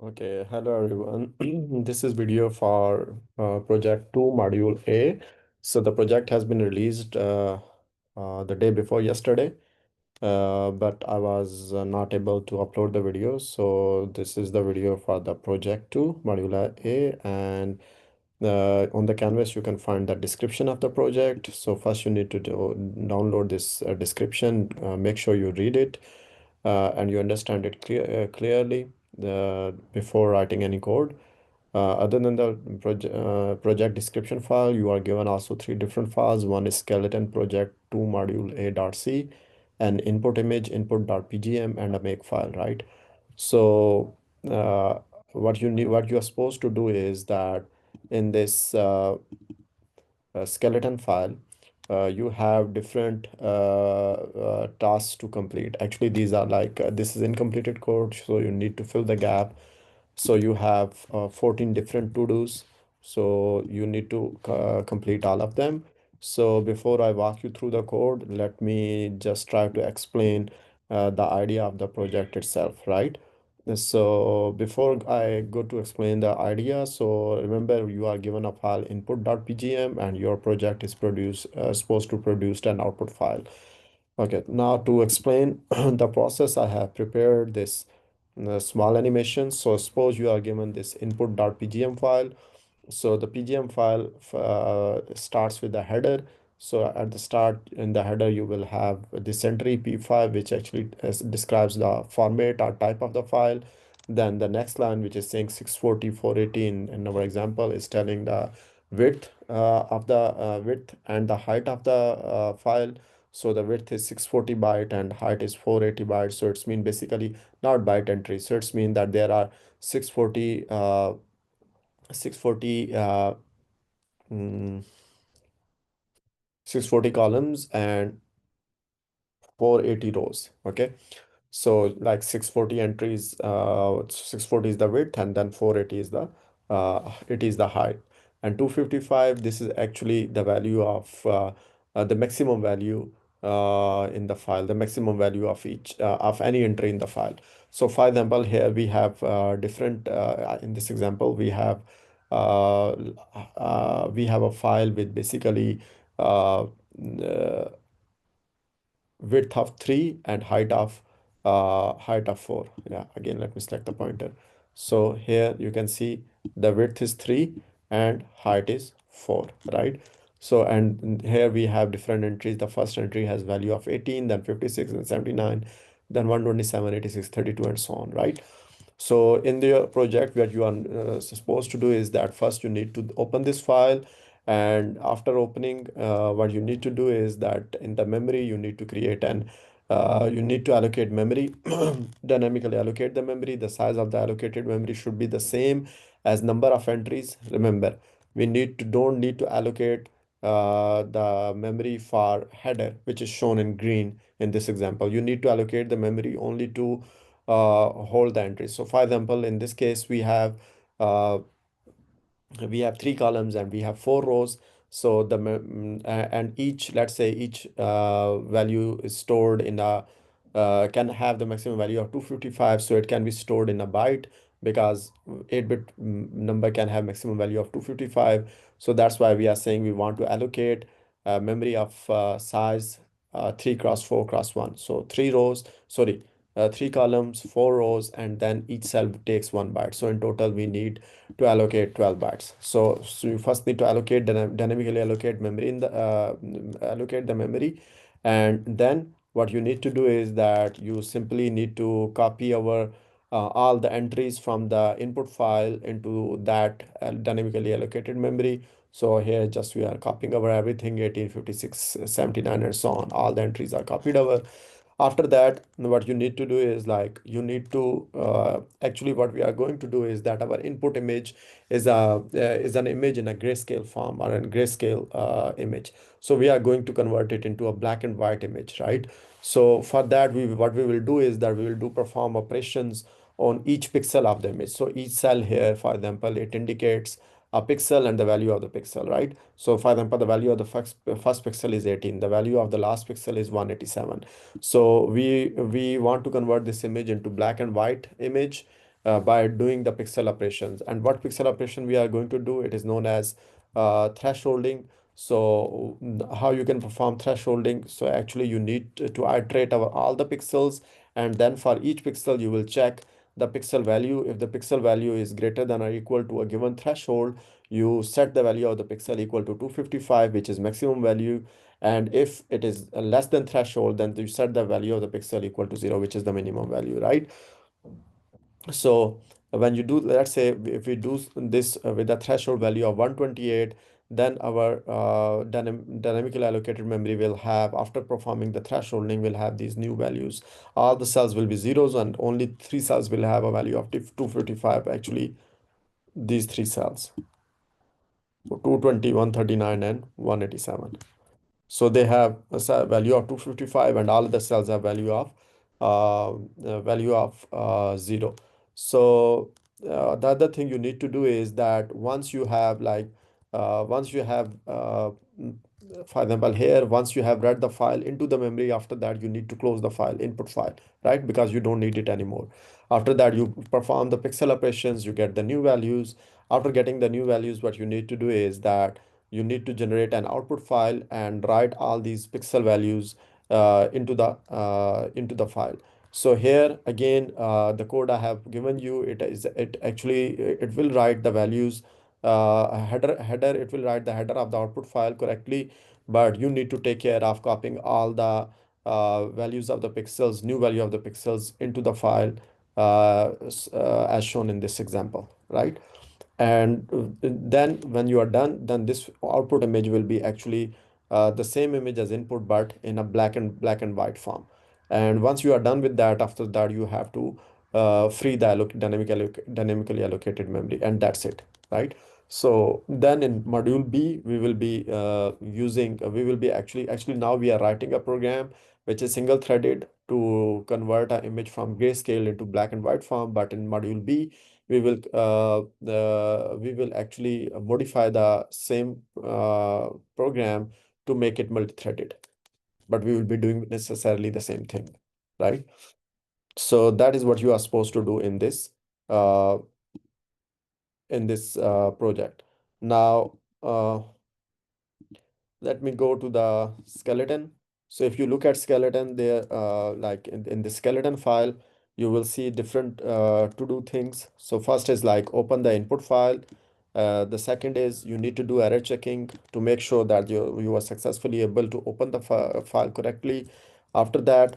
Okay, hello everyone. This is video for project 2 module A. So the project has been released the day before yesterday, but I was not able to upload the video. So this is the video for the project 2 module A, and on the canvas you can find the description of the project. So first you need to download this description, make sure you read it and you understand it clearly before writing any code. Other than the project description file, you are given also three different files. One is skeleton project 2 module a.c, an input image input.pgm, and a make file, right? So what you are supposed to do is that in this skeleton file, you have different tasks to complete. Actually, these are like this is incompleted code, so you need to fill the gap. So you have 14 different to-dos. So you need to complete all of them. So before I walk you through the code, let me just try to explain the idea of the project itself, right? So before I go to explain the idea, so remember you are given a file input.pgm and your project is supposed to produce an output file. Okay, now to explain the process, I have prepared this small animation. So suppose you are given this input.pgm file. So the PGM file starts with the header. So at the start in the header, you will have this entry P5, which actually describes the format or type of the file. Then the next line, which is saying 640, 480 in our example, is telling the width and the height of the file. So the width is 640 byte and height is 480 bytes. So it's mean basically not byte entry. So it's mean that there are 640 640 mm, 640 columns and 480 rows. Okay, so like 640 entries, 640 is the width, and then 480 is the height, and 255, this is actually the value of the maximum value in the file, the maximum value of each of any entry in the file. So for example, here we have different in this example uh, we have a file with basically width of 3 and height of 4. Yeah, again let me select the pointer. So here you can see the width is 3 and height is 4, right? So and here we have different entries. The first entry has value of 18, then 56 and 79, then 127, 86, 32, and so on, right? So in the project, what you are supposed to do is that first you need to open this file, and after opening, what you need to do is that in the memory you need to create an you need to allocate memory, dynamically allocate the memory. The size of the allocated memory should be the same as number of entries. Remember, we don't need to allocate the memory for header, which is shown in green in this example. You need to allocate the memory only to hold the entries. So for example, in this case, uh, we have three columns and we have four rows. So and each, let's say each value is stored in a can have the maximum value of 255. So it can be stored in a byte because 8-bit number can have maximum value of 255. So that's why we are saying we want to allocate memory of size 3 cross 4 cross 1. So three columns, four rows, and then each cell takes 1 byte. So in total, we need to allocate 12 bytes. So you first need to dynamically allocate memory allocate the memory, and then what you need to do is that you simply need to copy our all the entries from the input file into that dynamically allocated memory. So here just we are copying over everything, 18, 56, 79, and so on. All the entries are copied over. After that, what you need to do is like you need to actually what we are going to do is that our input image is an image in a grayscale form or a grayscale image. So we are going to convert it into a black and white image, right? So for that, what we will do is that we will do perform operations on each pixel of the image. So each cell here, for example, it indicates a pixel and the value of the pixel, right? So for example, the value of the first pixel is 18, the value of the last pixel is 187. So we want to convert this image into black and white image, by doing the pixel operations. And what pixel operation we are going to do, it is known as thresholding. So how you can perform thresholding? So actually you need to iterate over all the pixels, and then for each pixel you will check the pixel value. If the pixel value is greater than or equal to a given threshold, you set the value of the pixel equal to 255, which is maximum value. And if it is less than threshold, then you set the value of the pixel equal to 0, which is the minimum value, right? So when you do, let's say if we do this with a threshold value of 128, then our dynamically allocated memory will have, after performing the thresholding, will have these new values. All the cells will be zeros, and only three cells will have a value of 255. Actually, these three cells, 220, 139, and 187. So they have a value of 255, and all the cells have value of 0. So the other thing you need to do is that once you have mm, for example here, once you have read the file into the memory, after that you need to close the file, input file, right? Because you don't need it anymore. After that, you perform the pixel operations, you get the new values. After getting the new values, what you need to do is that you need to generate an output file and write all these pixel values into the file. So here again, the code I have given you, it actually it will write the values, header. It will write the header of the output file correctly, but you need to take care of copying all the values of the pixels, new value of the pixels into the file, as shown in this example, right? And then when you are done, then this output image will be actually the same image as input, but in a black and white form. And once you are done with that, after that you have to free the dynamically allocated memory, and that's it, right? So then in module B, we will be we will be actually now we are writing a program which is single threaded to convert an image from grayscale into black and white form. But in module B, we will actually modify the same program to make it multi-threaded, but we will be doing necessarily the same thing, right? So that is what you are supposed to do uh, in this project. Now, let me go to the skeleton. So if you look at skeleton there, like in the skeleton file, you will see different to do things. So first is like open the input file. The second is you need to do error checking to make sure that you are successfully able to open the file correctly. After that,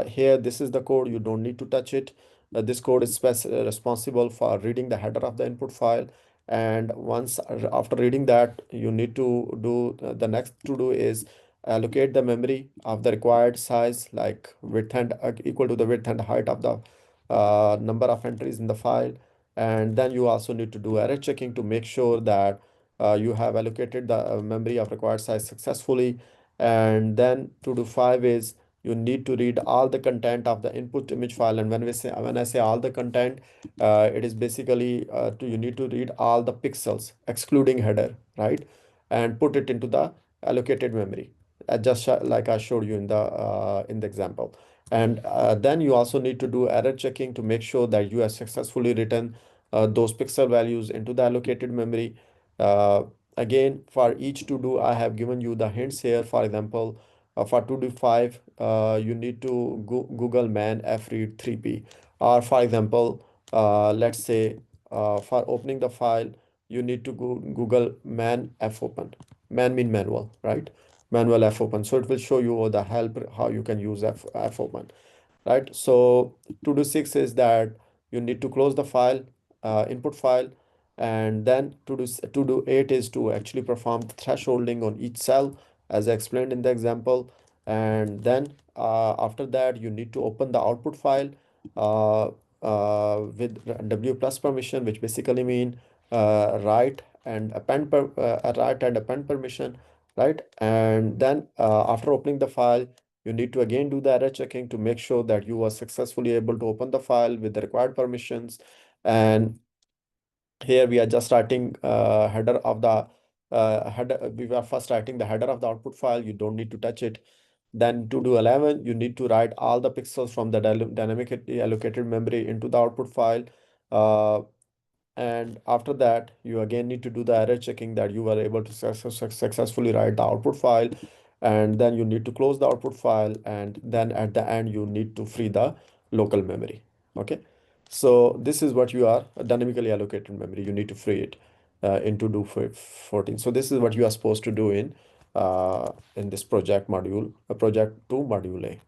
here, this is the code. You don't need to touch it. This code is responsible for reading the header of the input file. And once after reading that, you need to do the next to do is allocate the memory of the required size, like width and equal to the width and height of the number of entries in the file. And then you also need to do error checking to make sure that you have allocated the memory of required size successfully. And then to do 5 is you need to read all the content of the input image file. And when I say all the content, it is basically you need to read all the pixels excluding header, right? And put it into the allocated memory, like I showed you in the example. And then you also need to do error checking to make sure that you have successfully written those pixel values into the allocated memory. uh, Again, for each to do, I have given you the hints here. For example, for to do 5, you need to google man fread 3p. Or for example, let's say for opening the file, you need to google man fopen. Man mean manual, right? Manual fopen. So it will show you the help how you can use fopen, right? So to do 6 is that you need to close the file, input file. And then to do 8 is to actually perform the thresholding on each cell, as I explained in the example. And then after that, you need to open the output file uh, with w plus permission, which basically mean write and append permission, right? And then after opening the file, you need to again do the error checking to make sure that you are successfully able to open the file with the required permissions. And here we are just writing header of the header. We were first writing the header of the output file. You don't need to touch it. Then to do 11, you need to write all the pixels from the dynamically allocated memory into the output file. Uh, and after that, you again need to do the error checking that you were able to successfully write the output file, and then you need to close the output file, and then at the end you need to free the local memory. Okay, so this is what you are dynamically allocated memory, you need to free it into do 14. So this is what you are supposed to do in this project module, project 2 module A.